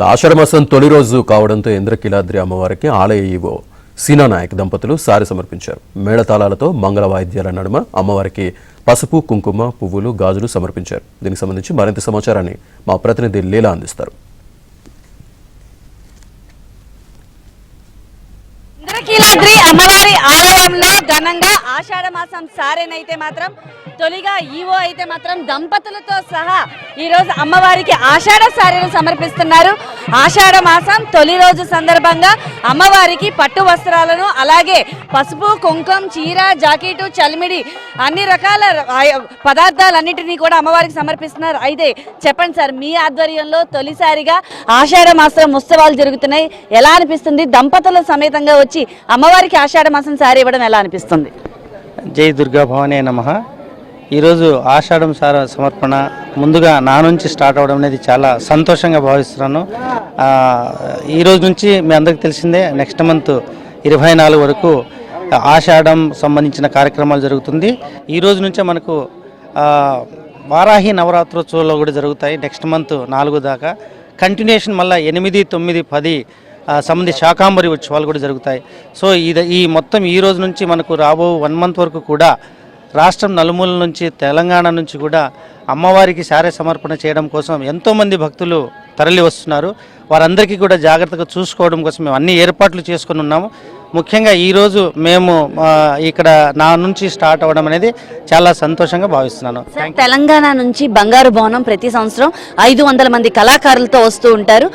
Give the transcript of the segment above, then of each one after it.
ఆషాఢమాసం తొలి రోజు కావడంతో ఇంద్రకీలాద్రి అమ్మవారికి ఆలయ ఈవో సీనా నాయక్ దంపతులు సారి సమర్పించారు. మేళతాళాలతో మంగళ వాయిద్యాల నడుమ అమ్మవారికి పసుపు, కుంకుమ, పువ్వులు, గాజులు సమర్పించారు. దీనికి సంబంధించి మరింత సమాచారాన్ని మా ప్రతినిధి లీలా అందిస్తారు. ఇంద్రకీలాద్రి అమ్మవారి ఆలయంలో ఘనంగా ఆషాఢ మాసం సారేనైతే మాత్రం తొలిగా ఈవో అయితే మాత్రం దంపతులతో సహా ఈ రోజు అమ్మవారికి ఆషాఢ సారీలు సమర్పిస్తున్నారు. ఆషాఢ మాసం తొలి రోజు సందర్భంగా అమ్మవారికి పట్టు వస్త్రాలను అలాగే పసుపు, కుంకుమ, చీర, జాకెట్, చలిమిడి అన్ని రకాల పదార్థాలన్నింటినీ కూడా అమ్మవారికి సమర్పిస్తున్నారు. అయితే చెప్పండి సార్, మీ ఆధ్వర్యంలో తొలిసారిగా ఆషాఢ మాసం ఉత్సవాలు జరుగుతున్నాయి, ఎలా అనిపిస్తుంది? దంపతుల సమేతంగా వచ్చి అమ్మవారికి ఆషాఢ మాసం సారీ ఇవ్వడం ఎలా అనిపిస్తుంది? జై దుర్గా భవానే నమః. ఈరోజు ఆషాఢం సమర్పణ ముందుగా నా నుంచి స్టార్ట్ అవ్వడం అనేది చాలా సంతోషంగా భావిస్తున్నాను. ఈరోజు నుంచి మీ అందరికీ తెలిసిందే, నెక్స్ట్ మంత్ 24 వరకు ఆషాఢం సంబంధించిన కార్యక్రమాలు జరుగుతుంది. ఈ రోజు నుంచే మనకు వారాహి నవరాత్రోత్సవాలు కూడా జరుగుతాయి. నెక్స్ట్ మంత్ 4 దాకా కంటిన్యూషన్ మళ్ళీ 8, 9, 10 సంబంధించి శాకాంబరి ఉత్సవాలు కూడా జరుగుతాయి. సో ఈ మొత్తం ఈ రోజు నుంచి మనకు రాబో 1 మంత్ వరకు కూడా రాష్ట్రం నలుమూల నుంచి, తెలంగాణ నుంచి కూడా అమ్మవారికి శారీ సమర్పణ చేయడం కోసం ఎంతోమంది భక్తులు తరలి వస్తున్నారు. వారందరికీ కూడా జాగ్రత్తగా చూసుకోవడం కోసం మేము అన్ని ఏర్పాట్లు చేసుకుని ఉన్నాము. ముఖ్యంగా ఈరోజు మేము ఇక్కడ నా నుంచి స్టార్ట్ అవ్వడం అనేది చాలా సంతోషంగా భావిస్తున్నాను. తెలంగాణ నుంచి బంగారు భవనం ప్రతి సంవత్సరం 500 మంది కళాకారులతో వస్తూ ఉంటారు.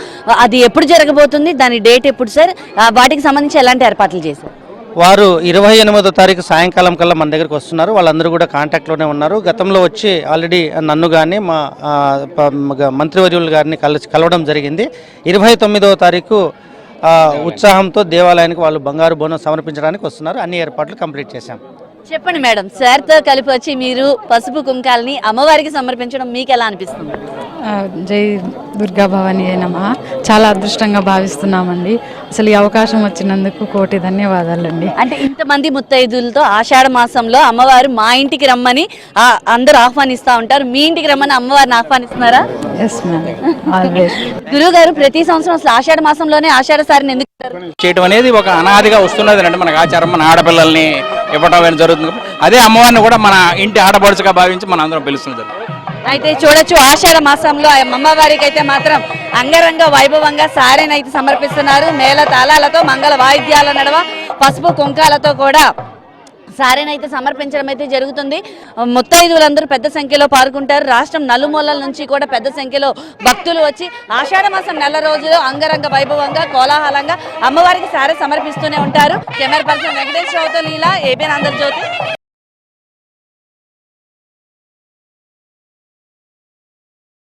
అది ఎప్పుడు జరగబోతుంది? దాని డేట్ ఎప్పుడు సార్? వాటికి సంబంధించి ఎలాంటి ఏర్పాట్లు చేశారు? వారు 28వ తారీఖు సాయంకాలం కల్లా మన దగ్గరికి వస్తున్నారు. వాళ్ళందరూ కూడా కాంటాక్ట్లోనే ఉన్నారు. గతంలో వచ్చి ఆల్రెడీ నన్ను కానీ మా మంత్రివర్యులు గారిని కలవడం జరిగింది. 29వ తారీఖు ఉత్సాహంతో దేవాలయానికి వాళ్ళు బంగారు బోనం సమర్పించడానికి వస్తున్నారు. అన్ని ఏర్పాట్లు కంప్లీట్ చేశాం. చెప్పండి మేడం, సార్తో కలిపి వచ్చి మీరు పసుపు కుంకాలని అమ్మవారికి సమర్పించడం మీకు ఎలా అనిపిస్తుంది? జై దుర్గా భవాని నమః. చాలా అదృష్టంగా భావిస్తున్నామండి. అసలు ఈ అవకాశం వచ్చినందుకు కోటి ధన్యవాదాలండి. అంటే ఇంతమంది ముత్తైదులతో ఆషాఢ మాసంలో అమ్మవారు మా ఇంటికి రమ్మని అందరూ ఆహ్వానిస్తూ ఉంటారు. మీ ఇంటికి రమ్మని అమ్మవారిని ఆహ్వానిస్తున్నారా? Yes ma'am, always. గురువు గారు, ప్రతి సంవత్సరం అసలు ఆషాఢ మాసంలోనే ఆషాఢ సారిని ఎందుకు చేయడం అనేది ఒక అనాదిగా వస్తున్నది అంటే మనకు ఆచారం. మన ఆడపిల్లల్ని ఇవ్వడం జరుగుతుంది. అదే అమ్మవారిని కూడా మన ఇంటి ఆడపడుచుగా భావించి మన అందరం పిలుస్తున్నది. అయితే చూడొచ్చు, ఆషాఢ మాసంలో అమ్మవారికి అయితే మాత్రం అంగరంగ వైభవంగా సారీని అయితే సమర్పిస్తున్నారు. మేళ తాళాలతో మంగళ వాయిద్యాల నడవ పసుపు కుంకాలతో కూడా సారీని అయితే సమర్పించడం అయితే జరుగుతుంది. ముత్తైదువులందరూ పెద్ద సంఖ్యలో పాల్గొంటారు. రాష్ట్రం నలుమూలల నుంచి కూడా పెద్ద సంఖ్యలో భక్తులు వచ్చి ఆషాఢ మాసం నెల రోజులు అంగరంగ వైభవంగా కోలాహలంగా అమ్మవారికి సారీ సమర్పిస్తూనే ఉంటారు. కెమెరా పర్సన్ వెంకటేశ్వరరావుతో లీలా, ఏబిఎన్ ఆంధ్రజ్యోతి.